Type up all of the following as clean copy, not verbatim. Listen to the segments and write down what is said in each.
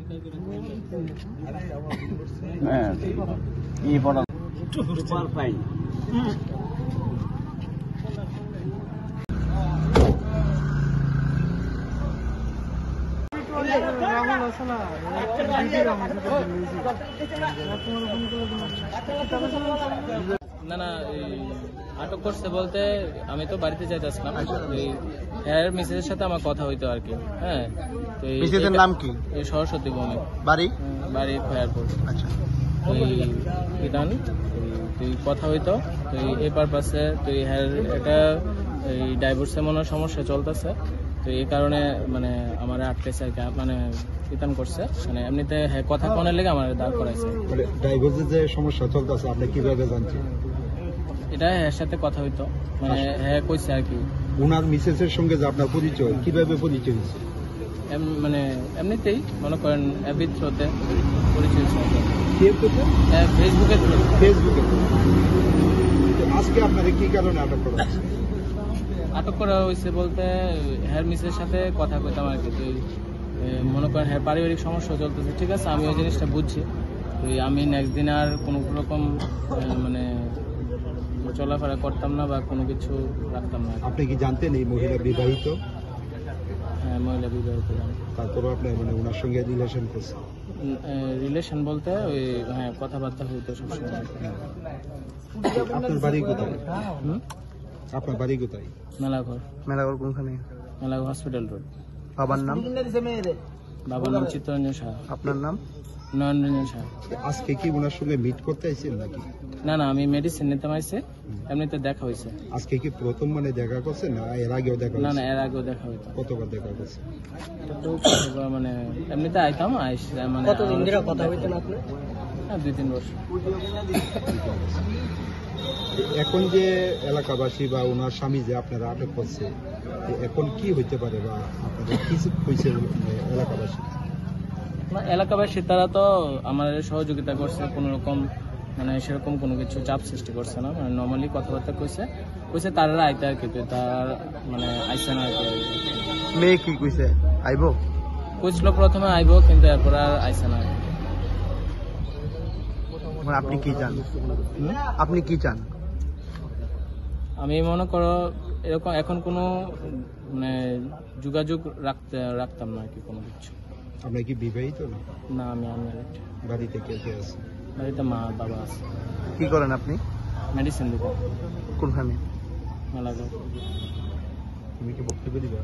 না না, আটক করছে বলতে আমি তো বাড়িতে যাইতেছিলাম, এর মিসেসের সাথে আমার কথা হইতো আর কি। হ্যাঁ, মিসেসের নাম কি? সরস্বতী ভৌমিক, বাড়ি খয়ারপুর। আচ্ছা, বিধান তুই কথা হইতো তুই এই পারপাসে তুই হ্যাঁ এটা এই ডাইভোর্সে মনে সমস্যা চলতেছে, তো এই কারণে মানে আমার আটকেছে আর কি, মানে বিধান করছে, মানে এমনিতে হ্যাঁ কথা কোনের লেগে আমার দাঁড় করাইছে। ডাইভোর্সের যে সমস্যা চলতেছে আপনি কিভাবে জানছেন? এটা হ্যাঁ সাথে কথা হইতো, মানে হ্যাঁ কইছে আর কি। ওনার মিসেসের সঙ্গে যে আপনার পরিচয়, কিভাবে পরিচয় হয়েছে? মানে এমনিতেই মনে করেন অ্যাবির থ্রুতে পরিচয় হয়েছে। ফেসবুকে। আজকে আপনাদের কি কারণে আটক করা হয়েছে? আটক করা হয়েছে বলতে হ্যার মিসের সাথে কথা কইতাম আর কি। তুই মনে করেন হ্যাঁ পারিবারিক সমস্যা চলতেছে, ঠিক আছে, আমি ওই জিনিসটা বুঝছি। তুই আমি নেক্সট দিন আর কোনো রকম মানে চলাফেরা করতাম না বা কোনো কিছু রাখতাম না। আপনি কি জানতেন এই মহিলা বিবাহিত? হ্যাঁ, মহিলা বিবাহিত। তারপরে আপনি মানে ওনার সঙ্গে রিলেশন করছেন? রিলেশন বলতে ওই হ্যাঁ কথাবার্তা হইতো সবসময়। আপনার বাড়ি কোথায়? আপনার বাড়ি কোথায়? মেলাঘর কোনখানে? Melaghar hospital road. বাবার নাম? বাবার নাম চিত্তরঞ্জন সাহা। আপনার নাম? নয়নরঞ্জন সাহা। আজকে কি ওনার সঙ্গে মিট করতে আইছেন নাকি? না না, আমি মেডিসিন নিতে আইছে, এমনিতে দেখা হয়েছে। আজকে কি প্রথম মানে দেখা করছেন না এর আগেও দেখা? না না, এর আগেও দেখা হইতো। কতবার দেখা করছে? মানে এমনিতে আইতাম মানে কতদিন ধরে কথা হইতেন আপনি? হ্যাঁ, 2-3 বছর। এখন যে এলাকাবাসী বা ওনার স্বামী যে আপনারা আটক করছে, এখন কি হইতে পারে বা আপনাদের কি হয়েছে এলাকাবাসী? এলাকাবাসী তারা তো আমার সহযোগিতা করছে, কোনো রকম মানে সেরকম কোনো কিছু চাপ সৃষ্টি করছে না, মানে নর্মালি কথাবার্তা কইছে তারা আইতে আর কি। তার মানে আইসে না আর কি। মেয়ে কি কইছে? আইবো কইছিল প্রথমে আইবো, কিন্তু এরপর আর আইসে না। আপনি কি চান? আমি মনে করো এরকম এখন কোনো মানে যোগাযোগ রাখতাম না আর কি কোনো কিছু। আপনি কি বিবাহিত? না, আমি আনম্যারিড। বাড়িতে কে কে আছে? বাড়িতে মা বাবা আছে। কি করেন আপনি? মেডিসিন দোকান। কোনখানে? মেলাঘর। তুমি কি বক্তব্য দিবা?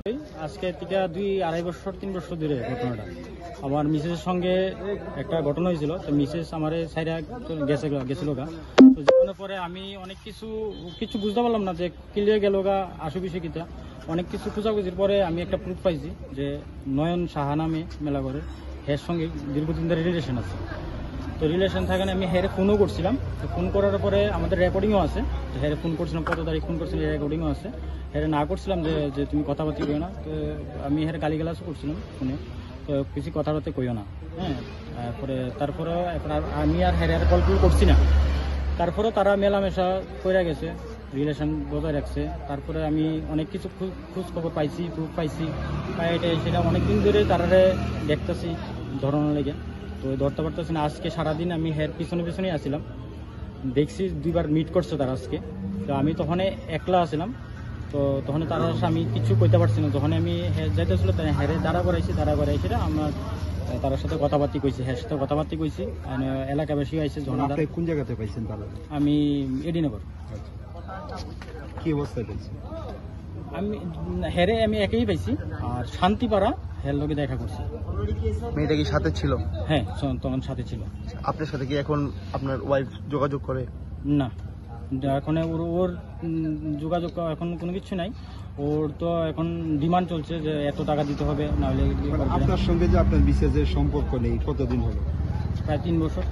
আজকে থেকে 2-2.5 বছর ধরে ঘটনাটা আমার মিসেসের সঙ্গে একটা ঘটনা হয়েছিল। তো মিসেস আমার সাইডে গেছিল গা, তো যাওয়ার পরে আমি অনেক কিছু বুঝতে পারলাম না যে ক্লিয়ার গেল গা আশুপিছু কিতা। অনেক কিছু খোঁজাখুঁজির পরে আমি একটা প্রুফ পাইছি যে নয়ন সাহা নামে মেলাঘরের হের সঙ্গে দীর্ঘদিন ধরে রিলেশন আছে। তো রিলেশন থাকেন আমি হেরে ফোনও করছিলাম। তো ফোন করার পরে আমাদের রেকর্ডিংও আছে, হেরে ফোন করছিলাম, কত তারিখ ফোন করছিলাম রেকর্ডিংও আছে। হেরে না করছিলাম যে তুমি কথাবার্তা কইও না। তো আমি হেরে গালিগালাজও করছিলাম ফোনে, তো কিছু কথাবার্তা কইও না। হ্যাঁ, তারপরে এখন আমি আর হেরে আর কল করছি না। তারপরেও তারা মেলামেশা করে গেছে, রিলেশন বজায় রাখছে। তারপরে আমি অনেক কিছু খোঁজ খবর পাইছি, প্রুফ পাইছি, সেটা অনেকদিন ধরে তারারে দেখতেছি ধরানোর লেগে। তো ধরতে পারতেছি না। আজকে সারাদিন আমি হের পিছনে আসছিলাম, দেখছি 2বার মিট করছে তারা আজকে। তো আমি তখন একলা আসছিলাম, তো তখন তারা আমি কিছু কইতে পারছি না। যখন আমি যাইতেছিল হেরে দাঁড়া করাইছি আমার তার সাথে কথাবার্তা কইছি, হের সাথে কথাবার্তা কইছি। এলাকাবাসী আইসে। কোন জায়গাতে পাইছেন তারা? আমি এডিনগর। কি অবস্থায় পাইছেন? আমি একেই পাইছি, আর শান্তিপাড়া হের লোকে দেখা করছি। মেয়েটা কি সাথে ছিল? হ্যাঁ, তখন সাথে ছিল। আপনার সাথে কি এখন আপনার ওয়াইফ যোগাযোগ করে? না, এখন ওর যোগাযোগ এখন কোনো কিছু নাই। ওর তো এখন ডিমান্ড চলছে যে এত টাকা দিতে হবে, না হলে। আপনার সঙ্গে যে আপনার বিশেষের সম্পর্ক নেই কতদিন হলো? প্রায় 3 বছর।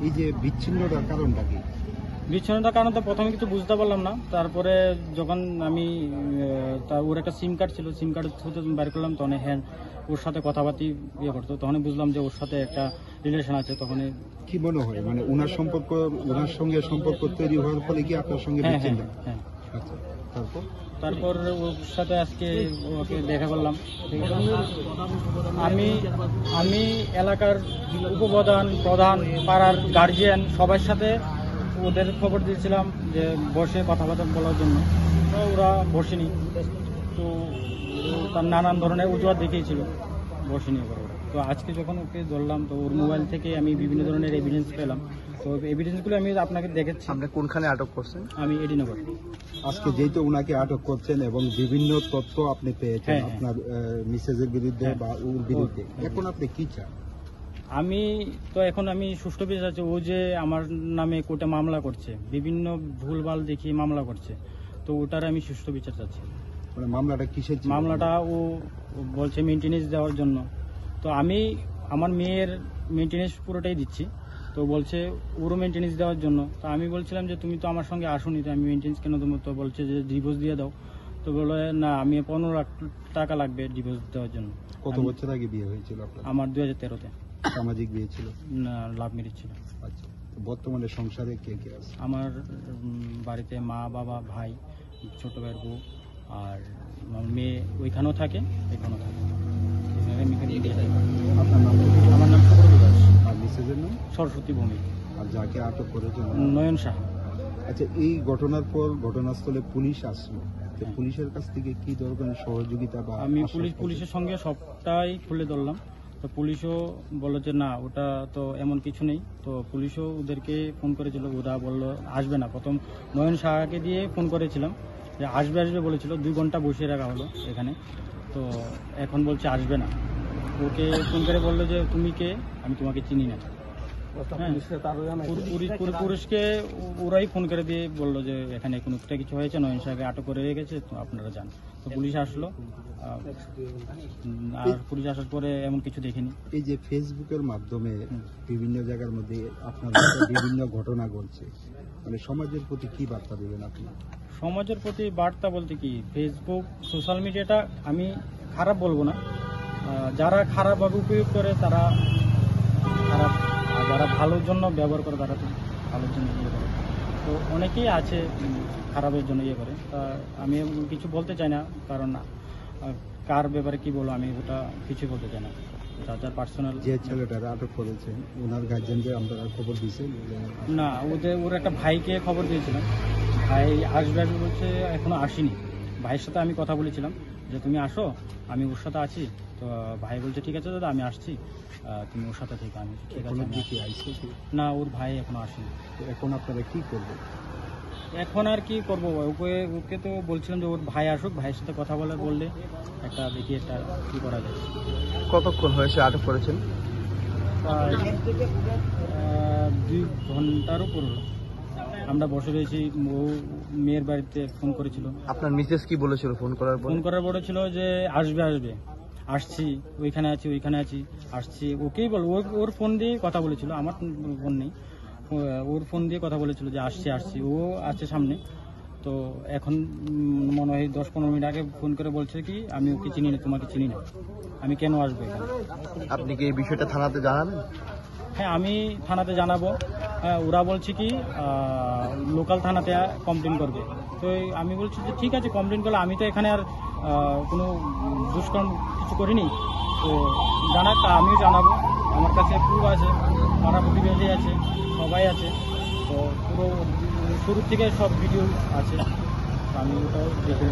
এই যে বিচ্ছিন্নতার কারণটা কি? বিচ্ছিন্নতার কারণ তো প্রথমে কিছু বুঝতে পারলাম না। তারপরে যখন আমি ওর একটা সিম কার্ড ছিল, সিম কার্ড থ্রুতে বের করলাম, তখন হ্যাঁ ওর সাথে কথাবার্তা করতো। তখন বুঝলাম যে ওর সাথে একটা রিলেশন আছে। তখন কি মনে হয় মানে ওনার সঙ্গে সম্পর্ক তৈরি হওয়ার ফলে কি আপনার সঙ্গে? হ্যাঁ, আচ্ছা, তারপর তারপর ওর সাথে আজকে ওকে দেখা করলাম। ঠিক আছে? আমি এলাকার উপপ্রধান, প্রধান, পাড়ার গার্জিয়ান সবার সাথে ওদের খবর দিয়েছিলাম যে বসে কথাবার্তা বলার জন্য, তো ওরা বসেনি। তো তার নানান ধরনের অজুহাত দেখিয়েছিল, বসেনি ওরা। তো আজকে যখন ওকে ধরলাম, তো ওর মোবাইল থেকে আমি বিভিন্ন ধরনের এভিডেন্স পেলাম। তো এভিডেন্সগুলো আমি আপনাকে দেখাচ্ছি। আপনি কোনখানে আটক করছেন? আমি এডিনগর। আজকে যেহেতু ওনাকে আটক করছেন এবং বিভিন্ন তথ্য আপনি পেয়েছেন হ্যাঁ, আপনার মিসেজের বিরুদ্ধে হ্যাঁ। বা ওর বিরুদ্ধে, হ্যাঁ। এখন আপনি কি চান? আমি তো এখন সুষ্ঠু বিচার চাচ্ছি। ও যে আমার নামে কোর্টে মামলা করছে, বিভিন্ন ভুলভাল দেখিয়ে মামলা করছে, তো ওটার আমি সুষ্ঠু বিচার চাচ্ছি। মানে মামলাটা কিসের ছিল? মামলাটা ও বলছে মেনটেনেন্স দেওয়ার জন্য। তো আমি আমার মেয়ের মেনটেনেন্স পুরোটাই দিচ্ছি, তো বলছে ওরও মেনটেনেন্স দেওয়ার জন্য। তো আমি বলছিলাম যে তুমি তো আমার সঙ্গে আসোনি, তো আমি মেনটেনেন্স কেন দেবো? তো বলছে যে ডিভোর্স দিয়ে দাও। তো বলে না, আমি 15 লাখ টাকা লাগবে ডিভোর্স দেওয়ার জন্য। কত বছর আগে বিয়ে হয়েছিল আপনার? আমার 2013-তে সামাজিক বিয়ে ছিল? লাভ ম্যারেজ ছিল। আচ্ছা, তো বর্তমানে সংসারে কে কে আছে? আমার বাড়িতে মা, বাবা, ভাই, ছোট ভাইয়ের বউ, আর আমার মেয়ে ওইখানেও থাকে, এখানেও থাকে। আপনার নাম? আমার নাম সুব্রত দাস। আর মিসেজের নাম? সরস্বতী ভৌমিক। আর যাকে আটক করেছেন? নয়ন সাহা। আচ্ছা, এই ঘটনার পর ঘটনাস্থলে পুলিশ আসলো, তো হ্যাঁ। পুলিশের কাছ থেকে কি ধরনের সহযোগিতা বা আমি আশ্বাস পাচ্ছেন? পুলিশের সঙ্গে সবটাই খুলে ধরলাম। তো পুলিশও বললো যে না, ওটা তো এমন কিছু নেই। তো পুলিশও ওদেরকে ফোন করেছিল, ওরা বললো আসবে না। প্রথম নয়ন সাহাকে দিয়ে ফোন করেছিলাম যে আসবে বলেছিল, 2 ঘন্টা বসিয়ে রাখা হলো এখানে। তো এখন বলছে আসবে না। ওকে ফোন করে বললো যে তুমি কে, আমি তোমাকে চিনি না। হ্যাঁ, পুলিশকে ওরাই ফোন করে দিয়ে বললো যে এখানে কোনো একটা কিছু হয়েছে, নয়ন সাহাকে আটক করে রেখেছে, তো আপনারা যান। তো পুলিশ আসলো, আর পুলিশ আসার পরে এমন কিছু দেখিনি। এই যে ফেসবুকের মাধ্যমে বিভিন্ন জায়গার মধ্যে আপনার বিভিন্ন ঘটনা ঘটছে, মানে সমাজের প্রতি কি বার্তা দেবেন আপনি? সমাজের প্রতি বার্তা বলতে কি, ফেসবুক সোশ্যাল মিডিয়াটা আমি খারাপ বলবো না। যারা খারাপভাবে উপয়োগ করে তারা খারাপ, আর যারা ভালোর জন্য ব্যবহার করে তারা তো ভালোর জন্য ইয়ে করে। তো অনেকেই আছে খারাপের জন্য ইয়ে করে। তা আমি কিছু বলতে চাই না, কারণ কার ব্যাপারে কি বলবো আমি ওটা কিছু বলতে চাই না। যার পার্সোনাল। যে ছেলেটারা আটক করেছেন ওনার গার্জেনকে আপনারা খবর দিয়েছেন? না, ওর একটা ভাইকে খবর দিয়েছিলাম, ভাই আসবে বলছে, এখনো আসেনি। ভাইয়ের সাথে আমি কথা বলেছিলাম যে তুমি আসো, আমি ওর সাথে আছি। তো ভাই বলছে ঠিক আছে দাদা, আমি আসছি, তুমি ওর সাথে থেকে। আমি ঠিক আছে। এখনো কি আইসে? না, ওর ভাই এখনো আসেনি। তো এখন আপনারা কি করবেন? এখন আর কি করবো, ওকে তো বলছিলাম যে ওর ভাই আসুক, ভাইয়ের সাথে কথা বললে একটা দেখি একটা কি করা যায়। কতক্ষণ হয়েছে আটক করেছেন? প্রায় 2 ঘন্টার উপর হলো। আমরা বসে রয়েছি, ও মেয়ের বাড়িতে ফোন করেছিল। আপনার মিসেস কি বলেছিল ফোন করার পর? ফোন করার পরে ছিল যে আসবে, আসছি, ওইখানে আছি, আসছি। ওকেই বল, ওর ফোন দিয়ে কথা বলেছিল, আমার ফোন নেই। ওর ফোন দিয়ে কথা বলেছিল যে আসছি, ও আছে সামনে। তো এখন মনে হয় 10-15 মিনিট আগে ফোন করে বলছে কি আমি ওকে চিনি না, তোমাকে চিনি না, আমি কেন আসবো এখানে। আপনি কি এই বিষয়টা থানাতে জানাবেন? হ্যাঁ, আমি থানাতে জানাবো। হ্যাঁ, ওরা বলছে কি লোকাল থানাতে কমপ্লেন করবে। তো আমি বলছি যে ঠিক আছে, কমপ্লেন করলে আমি তো এখানে আর কোনো দুষ্কর্ম কিছু করিনি, তো জানাক, আমিও জানাবো। আমার কাছে প্রুফ আছে, পাড়া প্রতিবেশী আছে, সবাই আছে। তো পুরো শুরু থেকে সব ভিডিও আছে, তো আমি ওটাও দেখে